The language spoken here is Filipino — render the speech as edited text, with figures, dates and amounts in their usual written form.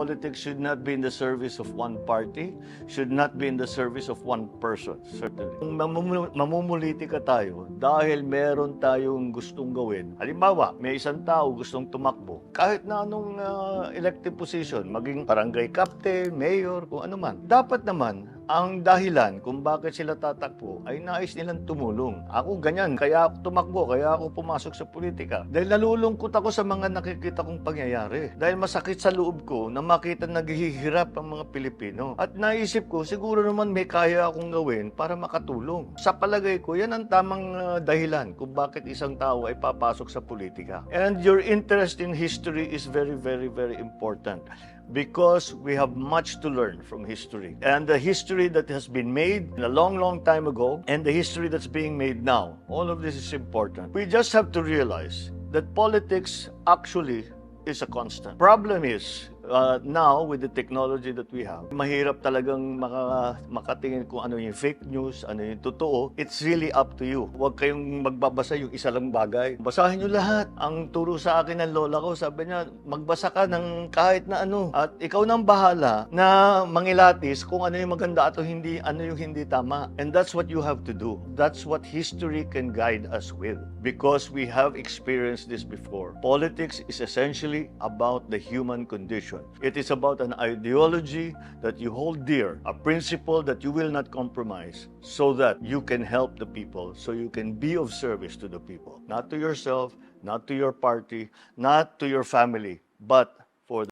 politics should not be in the service of one party, should not be in the service of one person, certainly. Kung mamumulitika tayo dahil meron tayong gustong gawin, halimbawa, may isang tao gustong tumakbo, kahit na anong elective position, maging barangay captain, mayor, kung ano man, dapat naman, ang dahilan kung bakit sila tatakbo ay nais nilang tumulong. Ako ganyan, kaya ako tumakbo, kaya ako pumasok sa politika. Dahil nalulungkot ako sa mga nakikita kong pangyayari. Dahil masakit sa loob ko na makita naghihirap ang mga Pilipino. At naisip ko, siguro naman may kaya akong gawin para makatulong. Sa palagay ko, yan ang tamang dahilan kung bakit isang tao ay papasok sa politika. And your interest in history is very, very, very important. Because we have much to learn from history. And the history that has been made a long, long time ago, and the history that's being made now, all of this is important. We just have to realize that politics actually is a constant. Problem is, now with the technology that we have, mahirap talagang makatingin kung ano yung fake news, ano yung totoo. It's really up to you. Huwag kayong magbabasa yung isa lang bagay. Basahin nyo lahat. Ang turo sa akin ng lola ko, sabi niya, magbasa ka ng kahit na ano. At ikaw nang bahala na mangilatis kung ano yung maganda at hindi, ano yung hindi tama. And that's what you have to do. That's what history can guide us with. Because we have experienced this before. Politics is essentially about the human condition. It is about an ideology that you hold dear, a principle that you will not compromise, so that you can help the people, so you can be of service to the people. Not to yourself, not to your party, not to your family, but